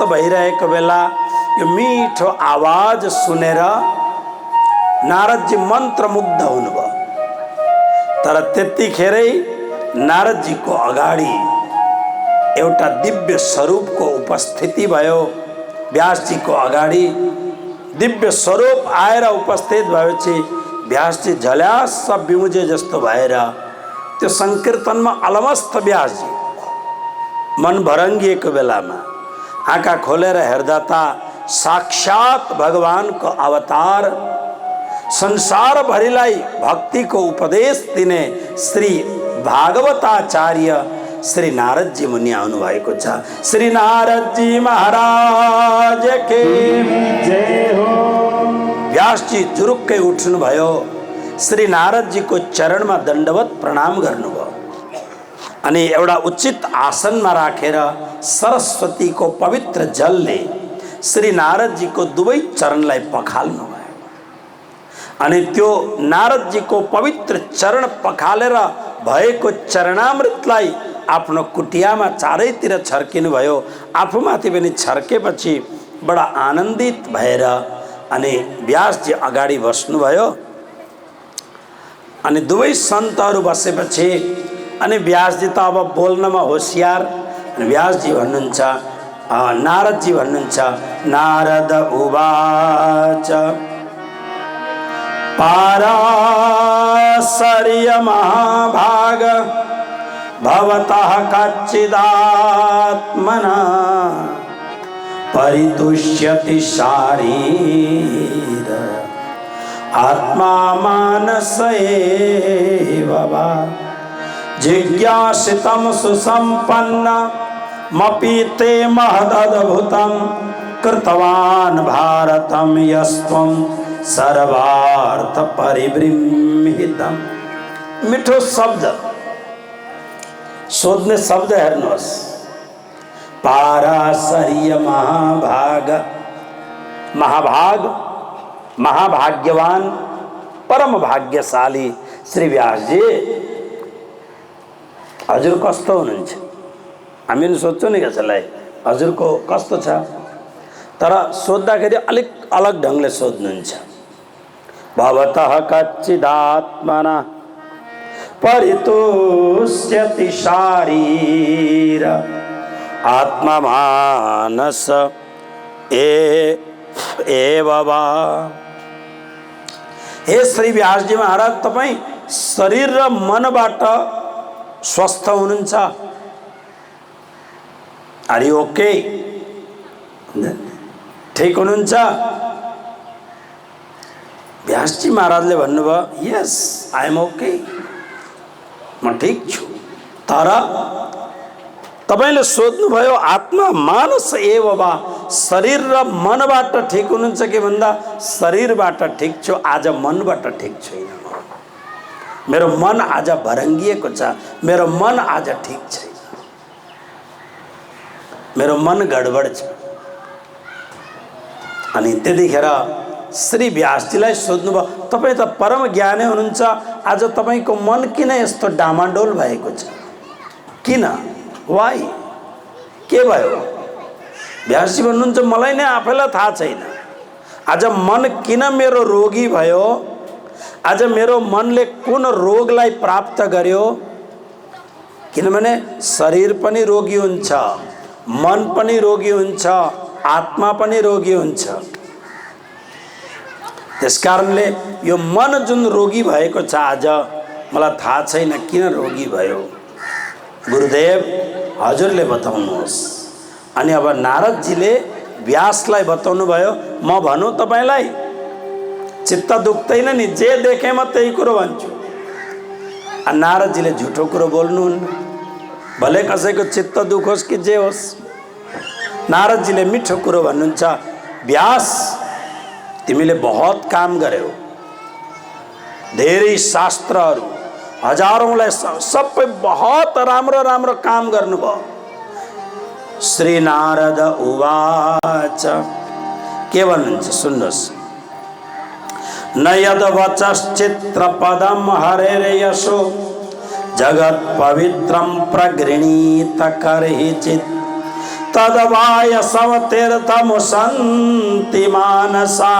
भइरहेको बेला यो मिठो आवाज सुनेर नारदजी मन्त्रमुग्ध हुनुभयो। तर त्यतिखेरै नारदजीको अगाडि एउटा दिव्य स्वरूपको उपस्थिति भयो। व्यासजीको अगाडि दिव्य स्वरूप आएर उपस्थित भएपछि व्यासजी झल्यास बिउजे जस्तो भएर त्यो संकीर्तनमा अलमस्त व्यासजी मन भरङ्गिएको बेलामा आँखा खोलेर हेर्दा त साक्षात भगवानको अवतार संसारभरिलाई भक्तिको उपदेश दिने श्री भागवताचार्य श्री नारदजी मुनि आउनु भएको छ। श्री नारदजी महाराज के जय हो। व्यासजी जुरुक्कै उठ्नु भयो, श्री नारदजीको चरणमा दण्डवत प्रणाम गर्नुभयो अनि एउटा उचित आसनमा राखेर सरस्वतीको पवित्र जलले श्री नारदजीको दुवै चरणलाई पखाल्नु भयो। अनि त्यो नारदजीको पवित्र चरण पखालेर भएको चरणामृतलाई आफ्नो कुटियामा चारैतिर छर्किनु भयो। आफूमाथि पनि छर्केपछि बडा आनन्दित भएर अनि व्यासजी अगाडि बस्नुभयो। अनि दुवै सन्तहरू बसेपछि अनि व्यासजी त अब बोल्नमा होशियार। व्यासजी भन्नुहुन्छ, नारदजी भन्नुहुन्छ, नारद उवाच पाराशर्य महाभाग भवतः कच्चिदात्मना परितुष्यति शारीर आत्मा मानस एव वा जिज्ञासितं सुसम्पन्नमपि ते महदद्भुतं कृतवान् भारतं यस्त्वं सर्वार्थ परिबृंहितम्। मिठो शब्द सोध्ने शब्द हेर्नुहोस्। पाराशर्य महाभाग, महाभाग महाभाग्यवान परम भाग्यशाली श्री व्यासजी हजुर कस्तो हुनुहुन्छ? हामीहरू सोध्छौँ नि कसैलाई हजुरको कस्तो छ, तर सोद्धाखेरि अलिक अलग ढङ्गले सोध्नुहुन्छ। भवतः कच्चिदात्मना परितुष्यति शारीर आत्मा मानस एव वा। हे श्री व्यासजी महाराज, तपाईँ शरीर र मनबाट स्वस्थ हुनुहुन्छ? Are you okay? ठीक हुनुहुन्छ? व्यासजी महाराजले भन्नुभयो यस आई एम ओके, म ठिक छु। तर तपाईले सोध्नुभयो आत्मा मानस एव वा, शरीर र मनबाट ठिक हुनुहुन्छ कि भन्दा शरीरबाट ठिक छु, आज मनबाट ठिक छैन। मेरो मन आज भरङ्गिएको छ, मेरो मन आज ठिक छैन, मेरो मन गडबड छ। अनि त्यतिखेर श्री व्यासजीलाई सोध्नुभयो तपाईँ त परम ज्ञानी हुनुहुन्छ, आज तपाईँको मन किन यस्तो डामाडोल भएको छ? किन? वाइ? के भयो? व्यासजी भन्नुहुन्छ मलाई नै आफैलाई थाहा छैन। आज मन किन मेरो रोगी भयो? आज मेरो मनले कुन रोगलाई प्राप्त गर्यो? किनभने शरीर पनि रोगी हुन्छ, मन पनि रोगी हुन्छ, आत्मा पनि रोगी हुन्छ। त्यसकारणले यो मन जुन रोगी भएको छ आज मलाई थाहा छैन किन रोगी भयो। गुरुदेव हजुरले बताउनुहोस्। अनि अब नारदजीले व्यासलाई बताउनु भयो म भनौँ तपाईँलाई? चित्त दुख्दैन नि, जे देखेँ म त्यही कुरो भन्छु। नारदजीले झुटो कुरो बोल्नुहुन्न, भले कसैको चित्त दुखोस् कि जे होस्। नारदजीले मिठो कुरो भन्नुहुन्छ, व्यास तिमीले बहुत काम गर्यौ, धेरै शास्त्रहरू हजारौंलाई सबै बहुत राम्रो राम्रो काम गर्नुभयो। श्री नारद उवाच के भन्नुहुन्छ सुन्नुहोस्। न यद वचश्चित्र पदम हरेर यशो जगत पवित्रम प्रगृणीत करहिचित् तदवायसम तीर्थमुसन्ति मानसा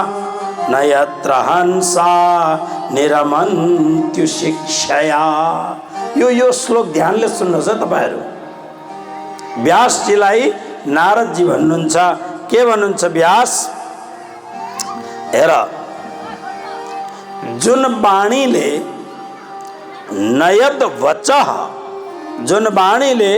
न यत्र हंसा निरमन्त्यु शिक्षया। यो श्लोक ध्यानले सुन्नुहोस् है तपाईहरु। व्यासजीलाई नारदजी भन्नुहुन्छ, के भन्नुहुन्छ व्यास? हेर, जुन वाणीले नयद वचः, जुन वाणीले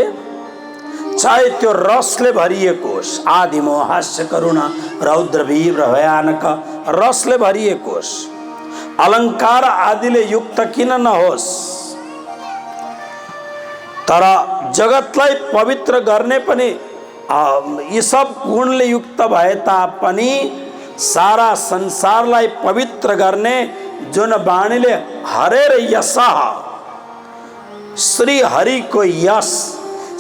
चाहे त्यो रसले भरिएको होस्, आदिमो हास्य करुणा रौद्र वीर भयानक रसले भरिएको होस्, अलंकार आदिले युक्त किन नहोस्, तर जगतलाई पवित्र गर्ने पनि यी सब गुणले युक्त भए तापनि सारा संसारलाई पवित्र गर्ने जुन वाणीले हरेर यशः, श्री हरि को यश,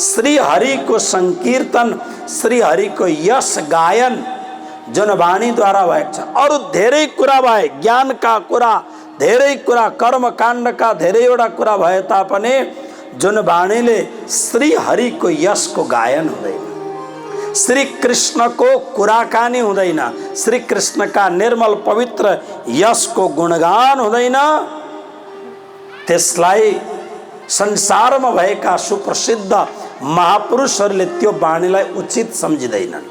श्री हरि को संकीर्तन, श्री हरि को यश गायन जुन वाणी द्वारा भएको छ। अरु धेरै कुरा भए, ज्ञान का कुरा, धेरै कुरा, कर्म काण्ड का धेरैवटा कुरा भए तापनि जुन वाणीले श्री हरि को यश को गायन हुँदैन, श्री कृष्ण को कुराकानी हुँदैन, श्री कृष्ण का निर्मल पवित्र यश को गुणगान हुँदैन, त्यसलाई संसारमा भएका सुप्रसिद्ध महापुरुषहरूले त्यो वाणीलाई उचित सम्झिदैनन्।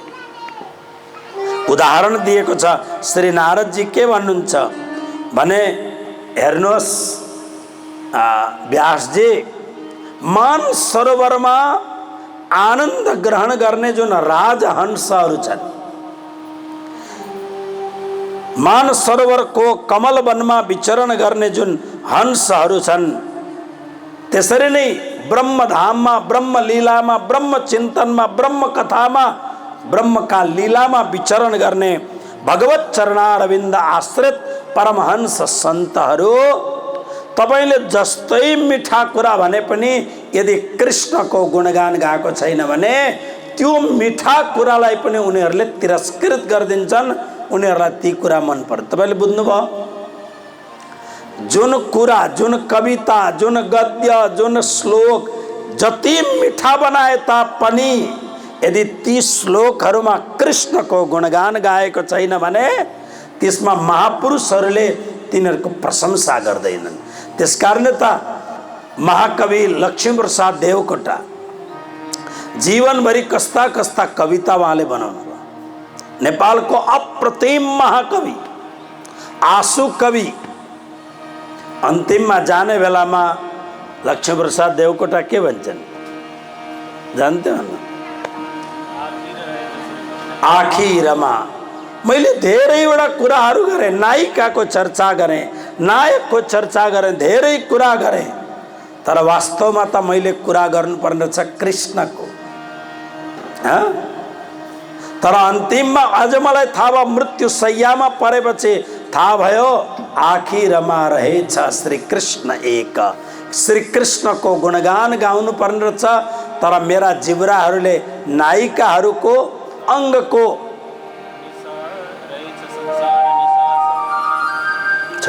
उदाहरण दिएको छ। श्री नारदजी के भन्नुहुन्छ भने, हेर्नुहोस् व्यासजी, मान सरोवरमा आनन्द ग्रहण गर्ने जुन राजहंसहरू छन्, मान सरोवरको कमल वनमा विचरण गर्ने जुन हंसहरू छन्, त्यसरी नै ब्रह्मधाममा, ब्रह्म लीलामा, ब्रह्म चिन्तनमा, ब्रह्म कथामा, ब्रह्म का लीलामा विचरण गर्ने भगवत चरणारविन्द आश्रित परमहंस सन्तहरू, तपाईले जस्तै मिठा कुरा भने पनि यदि कृष्णको गुणगान गाएको छैन भने त्यो मिठा कुरालाई पनि उनीहरूले तिरस्कृत गरिदिन्छन्, उनीहरूलाई ती कुरा मन पर्छ। तपाईले बुझ्नुभयो? जुन कुरा, जुन कविता, जुन गद्य, जुन श्लोक जति मिठा बनाए तापनि यदि ती श्लोकहरूमा कृष्णको गुणगान गाएको छैन भने त्यसमा महापुरुषहरूले तिनीहरूको प्रशंसा गर्दैनन्। त्यसकारण त महाकवि लक्ष्मीप्रसाद देवकोटा जीवनभरि कस्ता कस्ता कविता उहाँले बनाउनु भयो। नेपालको अप्रतिम महाकवि, आँसु कवि, अन्तिममा जाने बेलामा लक्ष्मीप्रसाद देवकोटा के भन्छन् जानते हो न? आखिरमा मैले धेरैवटा कुराहरू गरेँ, नायिकाको चर्चा गरेँ, नायकको चर्चा गरेँ, धेरै कुरा गरेँ, तर वास्तवमा त मैले कुरा गर्नुपर्ने छ कृष्णको। तर अन्तिममा अझ मलाई थाहा भयो, मृत्यु शय्यामा परेपछि थाहा भयो आखिरमा रहेछ श्री कृष्ण एक। श्री कृष्णको गुणगान गाउनु पर्ने रहेछ, तर मेरा जिब्राहरूले नायिकाहरूको अङ्गको छ।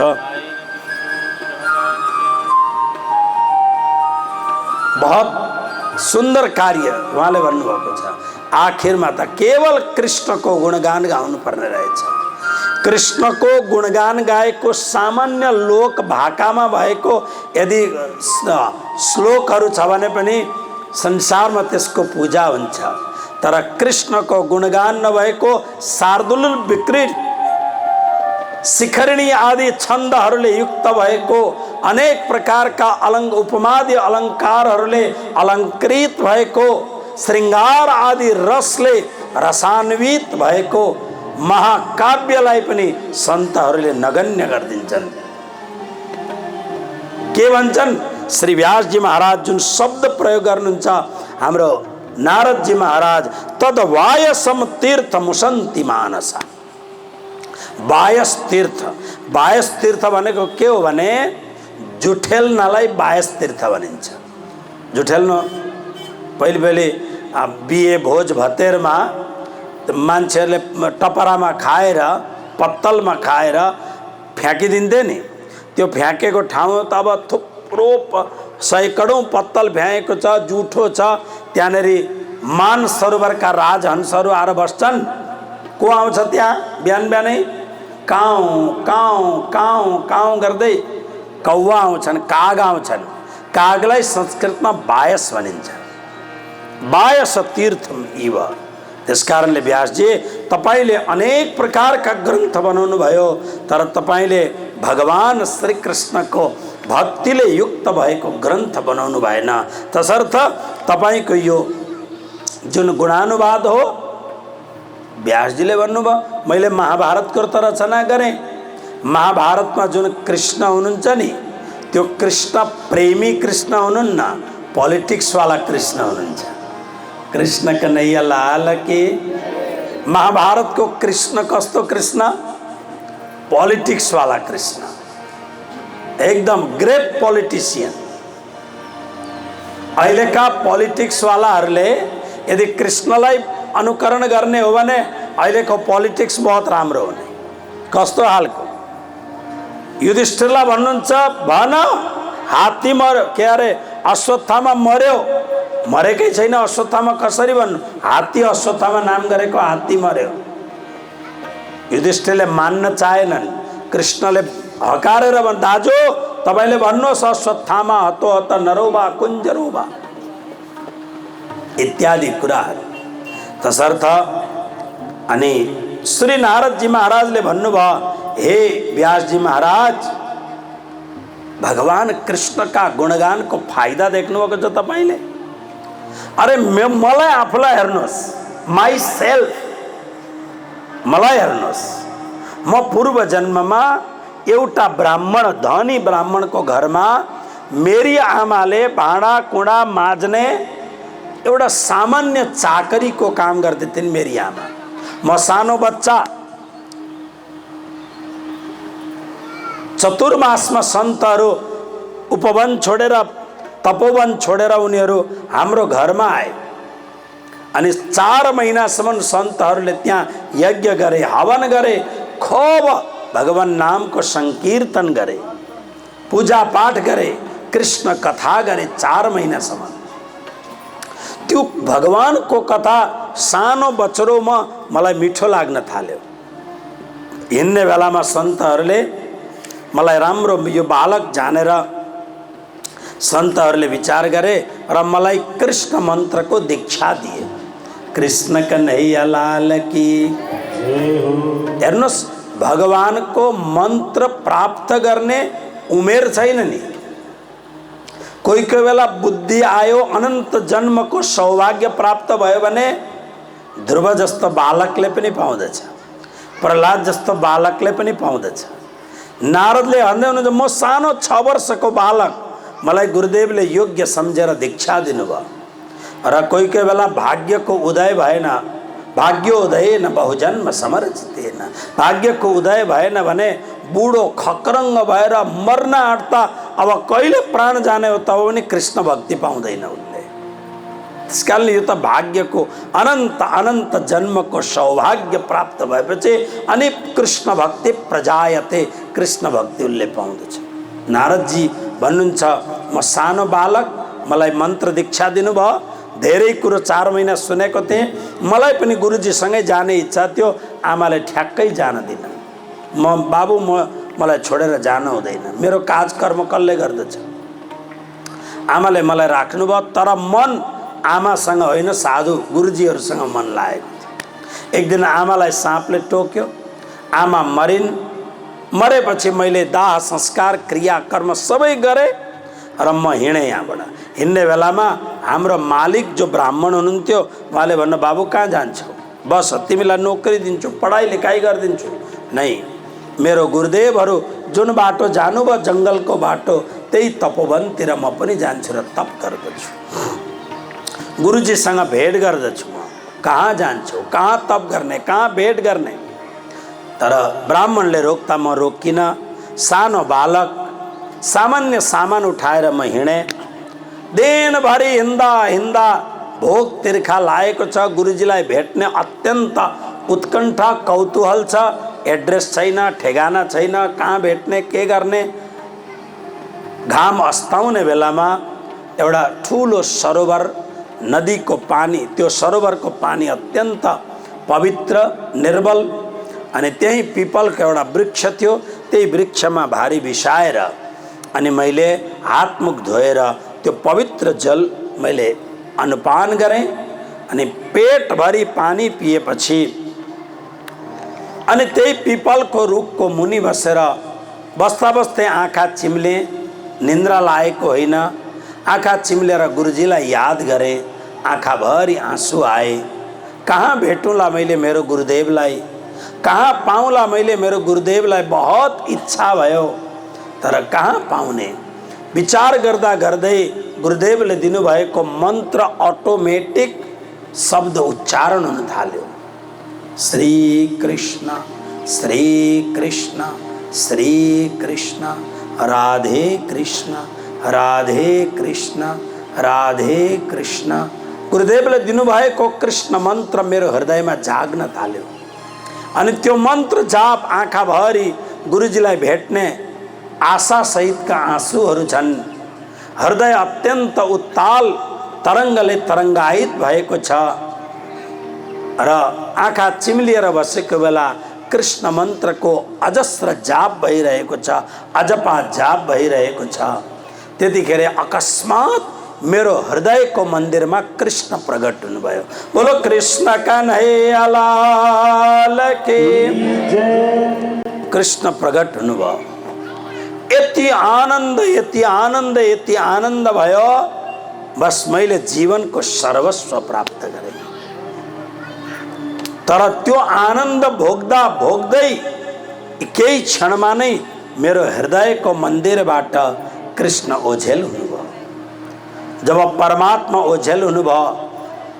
बहुत सुन्दर कार्य उहाँले भन्नुभएको छ। आखिरमा त केवल कृष्णको गुणगान गाउनु पर्ने रहेछ। कृष्णको गुणगान गाएको सामान्य लोक भाकामा भएको यदि श्लोकहरू छ भने पनि संसारमा त्यसको पूजा हुन्छ, तर कृष्णको गुणगान नभएको शार्दुल विकृत शिखरिणी आदि छन्दहरूले युक्त भएको अनेक प्रकारका उपमादि अलङ्कारहरूले अलङ्कृत भएको श्रृङ्गार आदि रसले रसान्वित भएको महाकाव्यलाई पनि सन्तहरूले नगण्य गरिदिन्छन्। के भन्छन्? श्री व्यासजी महाराज जुन शब्द प्रयोग गर्नुहुन्छ हाम्रो नारदजी महाराज, तद वायसम तीर्थ मुसन्ति मानसा। बायस तीर्थ, बायस तीर्थ भनेको के हो भने जुठेल्नलाई बायस तीर्थ भनिन्छ। जुठेल्न पहिले पहिले बिहे भोज भतेरमा मान्छेहरूले टपरामा खाएर, पत्तलमा खाएर फ्याँकिदिन्थे नि। त्यो फ्याँकेको ठाउँ त अब थुप्रो सैकडौँ पत्तल फ्याँकेको छ, जुठो छ, त्यहाँनेरि मान सरोवरका राजहंसहरू आएर बस्छन्। को आउँछ त्यहाँ बिहान बिहानै? काउँ काउँ काउँ काउँ गर्दै कौवा आउँछन्, काग आउँछन्। कागलाई संस्कृतमा बायस भनिन्छ। बायस तीर्थम इव। त्यसकारणले व्यासजी तपाईले अनेक प्रकारका ग्रन्थ बनाउनु भयो, तर तपाईले भगवान श्री कृष्णको भक्तिले युक्त भएको ग्रन्थ बनाउनु भएन। तसर्थ तपाईको यो जुन गुणानुवाद हो, व्यासजीले भन्नुभयो मैले महाभारतको त रचना गरेँ। महाभारतमा जुन कृष्ण हुनुहुन्छ नि, त्यो कृष्ण प्रेमी कृष्ण हुनुहुन्न, पोलिटिक्सवाला कृष्ण हुनुहुन्छ। कृष्ण कन्हैया लाल की। महाभारतको कृष्ण कस्तो कृष्ण? पोलिटिक्सवाला कृष्ण, एकदम ग्रेट पोलिटिसियन। अहिलेका पोलिटिक्सवालाहरूले यदि कृष्णलाई अनुकरण गर्ने हो भने अहिलेको पोलिटिक्स बहुत राम्रो हुने। कस्तो हालको? युधिष्ठिरलाई भन्नुहुन्छ भन हात्ती मर्यो, के अरे अश्वत्थामा मर्यो, मरेकै छैन अश्वत्थामा कसरी भन्नु? हात्ती अश्वत्थामा नाम गरेको हात्ती मर्यो। युधिष्ठिरले मान्न चाहेनन्। कृष्णले हकारेर भन् दाजु तपाईले भन्नुहोस् अश्वत्थामा हतो हत नरोबा कुञ्जरोबा इत्यादि कुराहरू। तसर्थ अनि श्री नारदजी महाराजले भन्नुभयो हे व्यासजी महाराज, भगवान कृष्णका गुणगानको फाइदा देख्नुभएको छ तपाईले? अरे मलाई आफूलाई हेर्नुहोस्, माई सेल्फ मलाई हेर्नुहोस्। म पूर्व जन्ममा एउटा ब्राह्मण, धनी ब्राह्मणको घरमा मेरी आमाले भाँडा कुँडा माझ्ने एउटा सामान्य चाकरीको काम गर्दै थिइन् मेरी आमा। म सानो बच्चा, चतुर्मासमा सन्तहरू उपवन छोडेर तपोवन छोडेर उनीहरू हाम्रो घरमा आए अनि 4 महिनासम्म सन्तहरूले त्यहाँ यज्ञ गरे, हवन गरे, खूब भगवान नामको संकीर्तन गरे, पूजा पाठ गरे, कृष्ण कथा गरे 4 महिनासम्म। त्यो भगवानको कथा सानो बच्चोमा मलाई मिठो लाग्न थाल्यो। हिँड्ने बेलामा सन्तहरूले मलाई राम्रो यो बालक जानेर सन्तहरूले विचार गरे र मलाई कृष्ण मन्त्रको दीक्षा दिए। कृष्ण कन्हैया लाल की। हेर्नुहोस्, भगवानको मन्त्र प्राप्त गर्ने उमेर छैन नि। कोही कोही बेला बुद्धि आयो, अनन्त जन्मको सौभाग्य प्राप्त भयो भने ध्रुव जस्तो बालकले पनि पाउँदछ, प्रहलाद जस्तो बालकले पनि पाउँदछ। नारदले भन्दै हुनुहुन्छ म सानो 6 वर्षको बालक, मलाई गुरुदेवले योग्य सम्झेर दीक्षा दिनुभयो। र कोही कोही बेला भाग्यको उदय भएन, भाग्योदय न बहुजन्म समर्जितेन, भाग्यको उदय भएन भने बुढो खक्रङ्ग भएर मर्न आँट्दा अब कहिले प्राण जाने हो तब पनि कृष्ण भक्ति पाउँदैन उनले। त्यसकारणले यो त भाग्यको अनन्त अनन्त जन्मको सौभाग्य प्राप्त भएपछि अनि कृष्ण भक्ति प्रजायते, कृष्ण भक्ति उनले पाउँदछ। नारदजी भन्नुहुन्छ म सानो बालक, मलाई मन्त्र दीक्षा दिनुभयो, धेरै कुरो 4 महिना सुनेको थिएँ, मलाई पनि गुरुजीसँगै जाने इच्छा थियो, आमाले ठ्याक्कै जान दिन। म बाबु मलाई छोडेर जान हुँदैन, मेरो काज कर्म कसले गर्दछ? आमाले मलाई राख्नुभयो, तर मन आमासँग होइन साधु गुरुजीहरूसँग मन लागेको थियो। एक दिन आमालाई साँपले टोक्यो, आमा मरिन्। मरेपछि मैले दाह संस्कार क्रियाकर्म सबै गरेँ र म हिँडेँ यहाँबाट। हिँड्ने बेलामा हाम्रो मालिक जो ब्राह्मण हुनुहुन्थ्यो उहाँले भन्नु बाबु कहाँ जान्छौ? बस तिमीलाई नोकरी दिन्छु, पढाइ लेखाइ गरिदिन्छु। नै, मेरो गुरुदेवहरू जुन बाटो जानुभयो जङ्गलको बाटो, त्यही तपोवनतिर म पनि जान्छु र तप गर्दछु। गुरुजीसँग भेट गर्दछु। म कहाँ जान्छौ, कहाँ तप गर्ने, कहाँ भेट गर्ने? तर ब्राह्मणले रोक्दा म रोकिनँ। सानो बालक, सामान्य सामान उठाएर म हिँडेँ। दिनभरि हिँड्दा हिँड्दा भोक तिर्खा लागेको छ। गुरुजीलाई भेट्ने अत्यन्त उत्कण्ठा कौतूहल छ। एड्रेस छैन, ठेगाना छैन, कहाँ भेट्ने, के गर्ने? घाम अस्ताउने बेलामा एउटा ठुलो सरोवर नदीको पानी, त्यो सरोवरको पानी अत्यन्त पवित्र निर्मल। अनि त्यही पिपलको एउटा वृक्ष थियो, त्यही वृक्षमा भारी बिसाएर अनि मैले हातमुख धोएर त्यो पवित्र जल मैले अनुपान गरेँ। अनि पेटभरि पानी पिएपछि अनि त्यही पिपलको रुखको मुनि बसेर बस्दा बस्दै आँखा चिम्ले, निन्द्रा लागेको होइन, आँखा चिम्लेर गुरुजीलाई याद गरेँ। आँखाभरि आँसु आए। कहाँ भेटौँला मैले मेरो गुरुदेवलाई, कहाँ पाउँला मैले मेरो गुरुदेवलाई, बहुत इच्छा भयो तर कहाँ पाउने। विचार गर्दा गर्दै गुरुदेवले दिनुभएको मन्त्र अटोमेटिक शब्द उच्चारण हुन थाल्यो। श्री कृष्ण श्री कृष्ण श्री कृष्ण राधे कृष्ण राधे कृष्ण राधे कृष्ण। गुरुदेवले दिनुभएको कृष्ण मन्त्र मेरो हृदयमा जाग्न थाल्यो। अनि त्यो मन्त्र जाप आँखाभरि गुरुजीलाई भेट्ने आशा सहितका आँसुहरू छन्। हृदय अत्यन्त उत्ताल तरङ्गले तरङ्गायित भएको छ र आँखा चिम्लिएर बसेको बेला कृष्ण मन्त्रको अजस्र जाप भइरहेको छ, अजपा जाप भइरहेको छ। त्यतिखेर अकस्मात मेरो हृदयको मन्दिरमा कृष्ण प्रकट हुनुभयो। बोलो कृष्ण कन्हैया लाल की जय। कृष्ण प्रकट हुनुभयो। यति आनन्द यति आनन्द यति आनन्द भयो, बस मैले जीवनको सर्वस्व प्राप्त गरेँ। तर त्यो आनन्द भोग्दा भोग्दै केही क्षणमा नै मेरो हृदयको मन्दिरबाट कृष्ण ओझेल हुनुभयो। जब परमात्मा ओझेल हुनुभयो,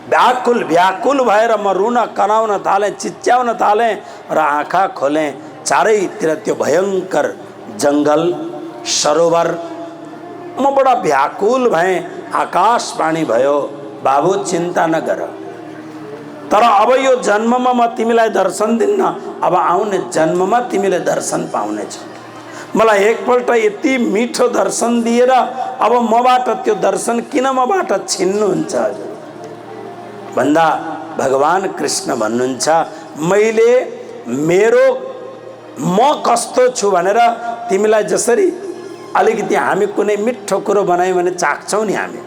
व्याकुल व्याकुल भएर म रुन कराउन थालेँ, चिच्याउन थालेँ र आँखा खोलेँ। चारैतिर त्यो भयङ्कर जङ्गल सरोवर। म बडा व्याकुल भएँ। आकाशवाणी भयो, बाबु चिन्ता नगर, तर अब यो जन्ममा म तिमीलाई दर्शन दिन्न, अब आउने जन्ममा तिमीले दर्शन पाउनेछौ। मलाई एकपल्ट यति मिठो दर्शन दिएर अब मबाट त्यो दर्शन किन मबाट छिन्नुहुन्छ हजुर भन्दा भगवान कृष्ण भन्नुहुन्छ, मैले मेरो म कस्तो छु भनेर तिमीलाई जसरी अलिकति हामी कुनै मिठो कुरो बनायौँ भने चाख्छौँ नि हामी,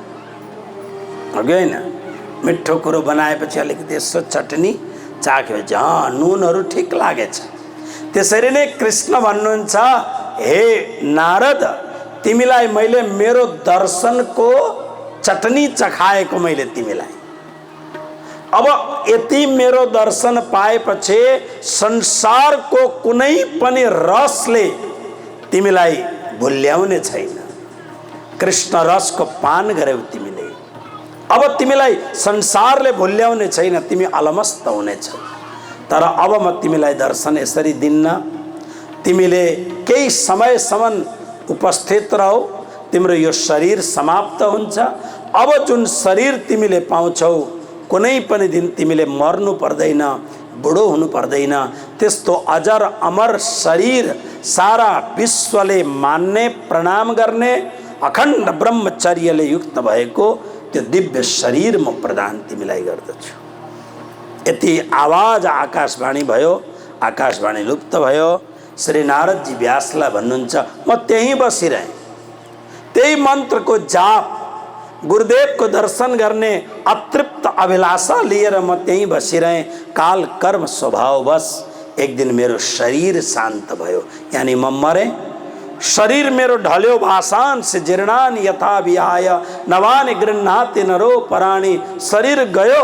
हो कि होइन? मिठो कुरो बनाएपछि अलिकति यसो चटनी चाख्यो, नुनहरू ठिक लागेछ। त्यसरी नै कृष्ण भन्नुहुन्छ, हे नारद, तिमीलाई मैले मेरो दर्शनको चटनी चखाएको मैले तिमीलाई। अब यति मेरो दर्शन पाएपछि संसारको कुनै पनि रसले तिमीलाई भुल्याउने छैन। कृष्ण रसको पान गर्यौ तिमीले, अब तिमीलाई संसारले भुल्याउने छैन, तिमी अलमस्त हुनेछौ। तर अब म तिमीलाई दर्शन यसरी दिन्न, तिमीले केही समयसम्म उपस्थित रहो, तिम्रो यो शरीर समाप्त हुन्छ। अब जुन शरीर तिमीले पाउँछौ, कुनै पनि दिन तिमीले मर्नु पर्दैन, बुढो हुनु पर्दैन। त्यस्तो अजर अमर शरीर सारा विश्वले मान्ने प्रणाम गर्ने अखण्ड ब्रह्मचर्यले युक्त भएको त्यो दिव्य शरीर म प्रदान तिमीलाई गर्दछु। यति आवाज आकाशवाणी भयो, आकाशवाणी लुप्त भयो। श्री नारदजी व्यासलाई भन्नुहुन्छ, म त्यहीँ बसिरहेँ, त्यही मन्त्रको जाप, गुरुदेवको दर्शन गर्ने अतृप्त अभिलाषा लिएर म त्यहीँ बसिरहेँ। काल कर्म स्वभाववश एक दिन मेरो शरीर शान्त भयो, यानी म मरेँ। शरीर मेरो ढल्यो, भाषान से जीर्णान यथा विहाय नवानि गृह्णाति नरो पराणी। शरीर गयो,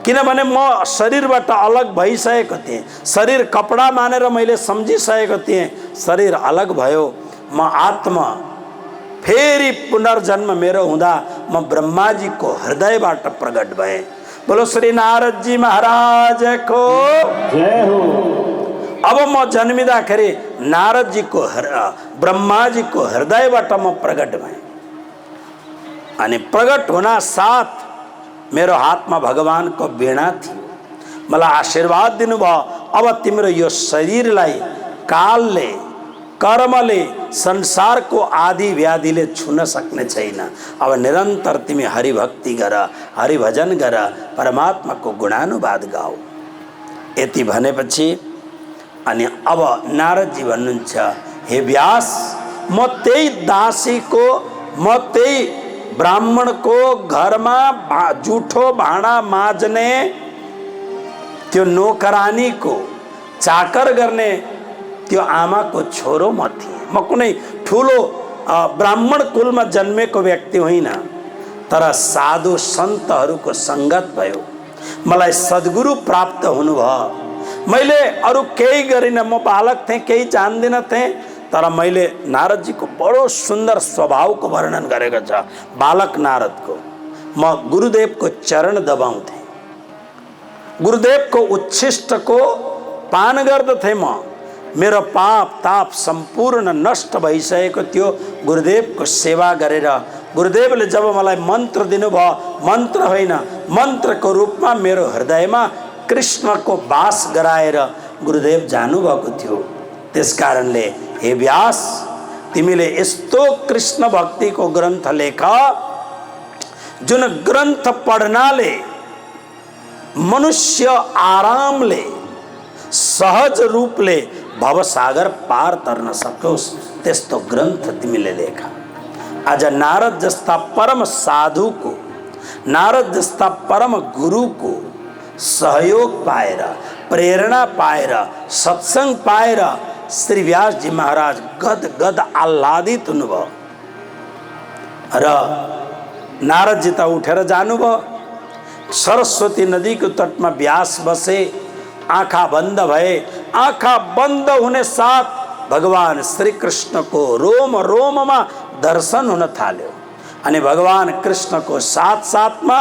किनभने म शरीरबाट अलग भइसकेको थिएँ। शरीर कपडा मानेर मैले सम्झिसकेको थिएँ, शरीर अलग भयो। म आत्मा फेरि पुनर्जन्म मेरो हुँदा म ब्रह्माजीको हृदयबाट प्रकट भएँ। बोलो श्री नारदजी महाराज को जय हो। अब म जन्मिँदाखेरि नारदजीको ब्रह्माजीको हृदयबाट म प्रकट भएँ। अनि प्रकट हुना साथ मेरो हातमा भगवानको वीणा थियो। मलाई आशीर्वाद दिनुभयो, अब तिम्रो यो शरीरलाई कालले कर्मले संसारको आदि व्याधिले छुन सक्ने छैन। अब निरन्तर तिमी हरिभक्ति गर, हरिभजन गर, परमात्माको गुणानुवाद गाऊ। यति भनेपछि अनि अब नारदजी भन्नुहुन्छ, हे व्यास, म त्यही दासीको, म त्यही ब्राह्मणको घरमा जुठो भाँडा माझ्ने त्यो नोकरानीको चाकर गर्ने त्यो आमाको छोरो म थिएँ। म कुनै ठुलो ब्राह्मण कुलमा जन्मेको व्यक्ति होइन, तर साधु सन्तहरूको सङ्गत भयो, मलाई सद्गुरु प्राप्त हुनुभयो। मैले अरू केही गरिनँ, म बालक थिएँ, केही जान्दिनँ थिएँ, तर मैले नारदजीको बडो सुन्दर स्वभावको वर्णन गरेको छ। बालक नारदको म गुरुदेवको चरण दबाउँथेँ, गुरुदेवको उच्छिष्टको पान गर्दथेँ। म मेरो पाप ताप सम्पूर्ण नष्ट भइसकेको थियो गुरुदेवको सेवा गरेर। गुरुदेवले जब मलाई मन्त्र दिनुभयो, मन्त्र होइन मन्त्रको रूपमा मेरो हृदयमा कृष्णको वास गराएर गुरुदेव जानुभएको थियो। त्यसकारणले हे व्यास, तिमीले यस्तो कृष्ण भक्तिको ग्रन्थ लेख, जुन ग्रन्थ पढ्नाले मनुष्य आरामले सहज रूपले भवसागर पार तर्न सकोस्, त्यस्तो ग्रन्थ तिमीले लेख। आज नारद जस्ता परम साधुको, नारद जस्ता परम गुरुको सहयोग पाएर, प्रेरणा पाएर, सत्संग पाएर श्री व्यासजी महाराज गद गद आह्लादित हुनुभयो र नारदजी त उठेर जानुभयो। सरस्वती नदीको तटमा व्यास बसे, आँखा बन्द भए। आँखा बन्द हुने साथ भगवान श्री कृष्णको रोम रोममा दर्शन हुन थाल्यो अनि भगवान कृष्णको साथ साथमा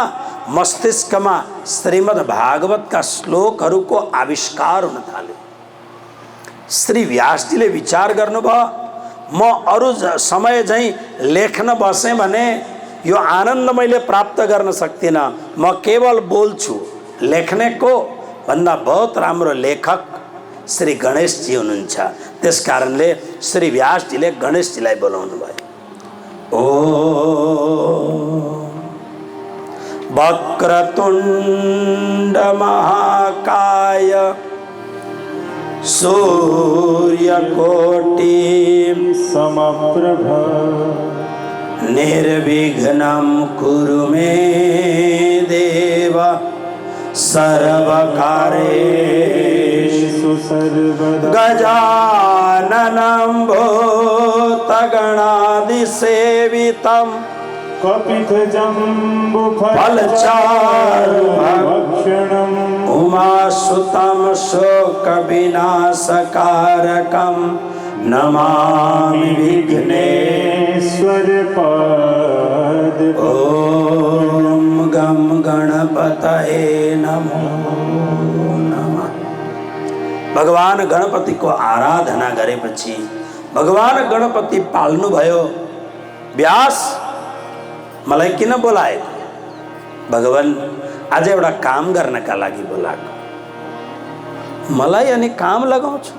मस्तिष्कमा श्रीमद् भागवतका श्लोकहरूको आविष्कार हुन थाल्यो। श्री व्यासजीले विचार गर्नुभयो, म अरू समय झैँ लेख्न बसेँ भने यो आनन्द मैले प्राप्त गर्न सक्दिनँ, म केवल बोल्छु। लेख्नेको भन्दा बहुत राम्रो लेखक श्री गणेशजी हुनुहुन्छ। त्यसकारणले श्री व्यासजीले गणेशजीलाई बोलाउनु भयो। ओ वक्रतुण्ड महाकाय सूर्यकोटि समप्रभ निर्विघ्नं कुरु मे देव सर्वकार्येषु सर्वदा। गजाननं भूतगणादिसेवितं कपितजम्बुफलचारुभक्षणम् उमासुतं शोकविनाशकारकं नमामि विघ्नेश्वर पाद। ओम गम गणपतये नमो नमः। भगवान गणपति को आराधना गरेपछि भगवान गणपति पाल्नु भयो। व्यास, मलाई किन बोलाए? भगवान आज एउटा काम गर्नका लागि बोलाएको। मलाई अनि काम लगाउँछु।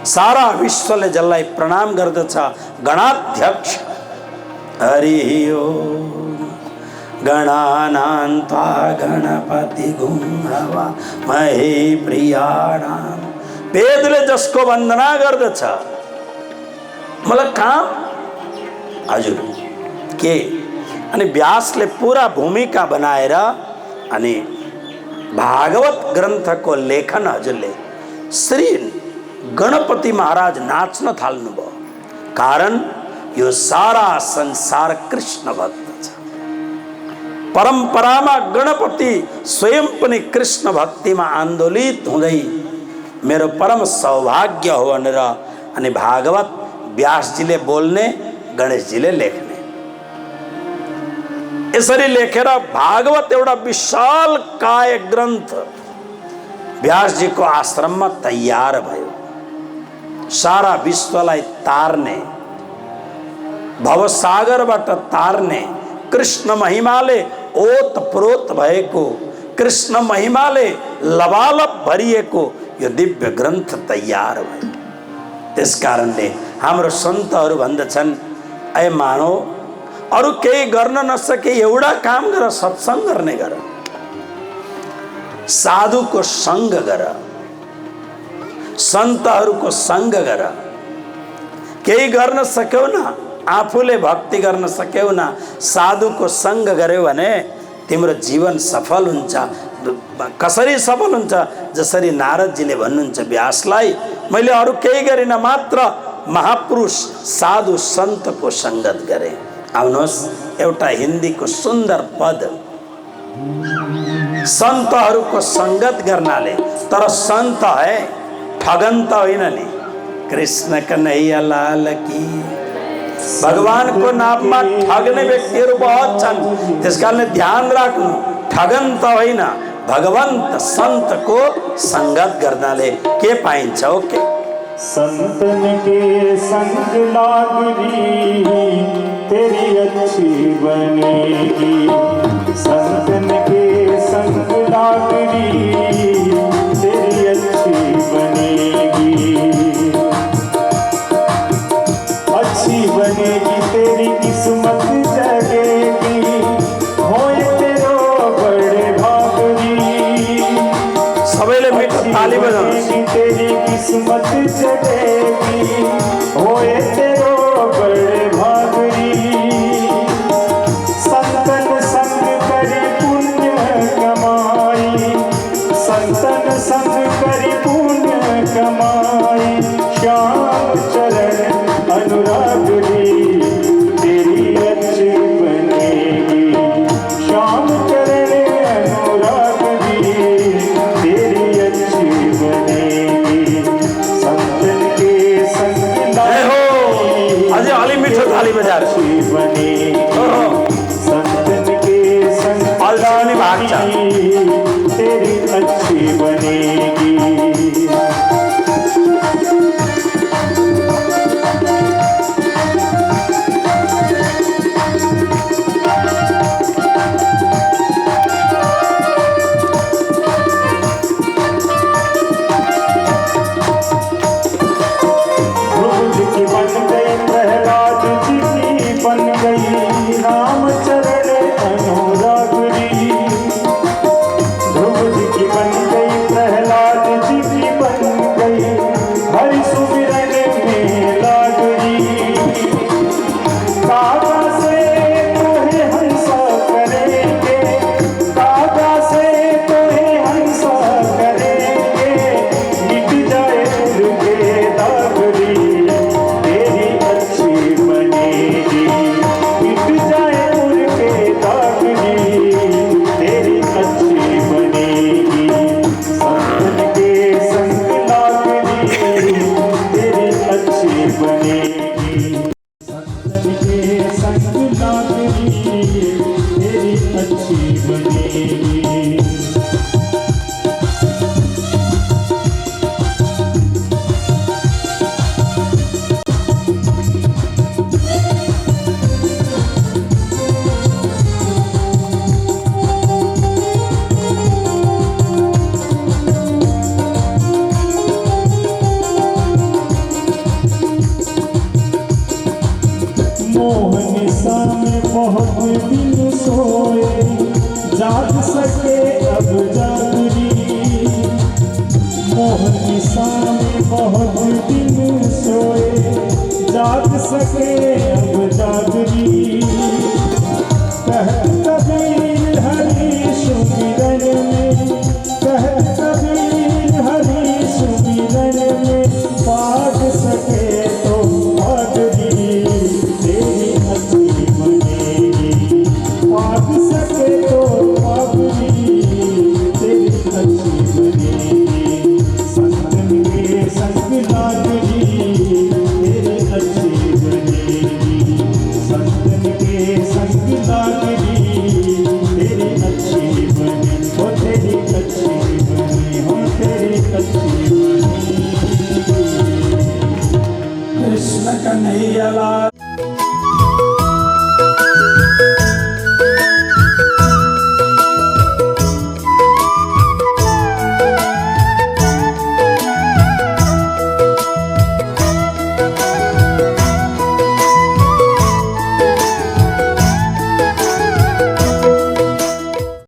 सारा विश्वले जसलाई प्रणाम गर्दछ गणाध्यक्ष हरि ओम। गणानान्त्वा गणपति गुंहवा महे प्रियाणाम। वेदले जसको वन्दना गर्दछ, मलाई काम हजुर के? अनि व्यासले पूरा भूमिका बनाएर अनि भागवत ग्रन्थको लेखन हजुरले श्री गणपति महाराज नाच्न थाल्नुभयो। कारण यो सारा संसार कृष्ण भक्त छ। परम्परामा गणपति स्वयं पनि कृष्ण भक्तिमा आन्दोलित हुँदै मेरो परम सौभाग्य हो भनेर अनि भागवत व्यासजीले बोल्ने, गणेशजीले लेख्ने। यसरी लेखेर भागवत एउटा विशाल काय ग्रन्थ व्यासजीको आश्रममा तयार भयो। सारा विश्वलाई तार्ने, भवसागरबाट तार्ने, कृष्ण महिमाले ओतप्रोत भएको, कृष्ण महिमाले लबालब भरिएको यो दिव्य ग्रन्थ तयार भयो। त्यस कारणले हाम्रो सन्तहरू भन्दछन्, ए मानव, अरू केही गर्न नसके एउटा काम गर, सत्सङ्ग गर्ने गर, साधुको सङ्ग गर, सन्तहरूको सङ्ग गर। केही गर्न सक्यौ न, आफूले भक्ति गर्न सक्यौ न, साधुको सङ्ग गर्यौ भने तिम्रो जीवन सफल हुन्छ। कसरी सफल हुन्छ? जसरी नारदजीले भन्नुहुन्छ व्यासलाई, मैले अरू केही गरिनँ, मात्र महापुरुष साधु सन्तको सङ्गत गरेँ। आउनुहोस्, एउटा हिन्दीको सुन्दर पद, सन्तहरूको सङ्गत गर्नाले, तर सन्त है, ठगन त होइन नि। कृष्ण कन्हैया लाल की। भगवानको नाममा ठग्ने व्यक्तिहरू बहुत छन्, त्यस कारणले ध्यान राख्नु, ठगन त होइन, भगवन्त सन्तको सङ्गत गर्नाले के पाइन्छ? ओके, संतन के संग लागरी तेरी अच्छी बनेगी, संतन के संग लागरी तेरी अच्छी बनेगी, अच्छी बनेगी तेरी किस्मत जगेगी, होए तेरो बड़े भागरी। सबैले मिठो ताली बजाउनुहोस्। तेरी किस्मत जगेगी, होए तेरो बड़े भागरी। संतन संग करी पुण्य कमाई, संतन संग करी पुण्य कमाई, श्याम चरण अनुरागरी तेरी अच्छी बनेगी, श्याम चरण अनुरागरी तेरी अच्छी बनेगी। संतन के संग लागरी अझै अलि मिठो ताली बजाएर अच्छी बनेगी, संतन के संग अल्झाउने भाग छ। तेरी अच्छी बनेगी। बन गई राम चरण अनुरागरी, ध्रुव जी की बन गई, प्रहलाद जी की बन गई, हरि सुमिरन में लागरी। कागा से तोहे हंसा करेंगे, कागा से तोहे हंसा करेंगे, मिट जाए दुर्गे दागरी तेरी अच्छी बनेगी, मिट जाए उनके दागरी तेरी अच्छी बनेगी। संतन के संग लागरी तेरी अच्छी बनेगी, संतन के संग लागरी तेरी अच्छी बनेगी। मोहन सामने बहुत दिन सोए, जाग सके अब जागरी। मोहन सामने बहुत दिन सोए, जाग सके अब जागरी।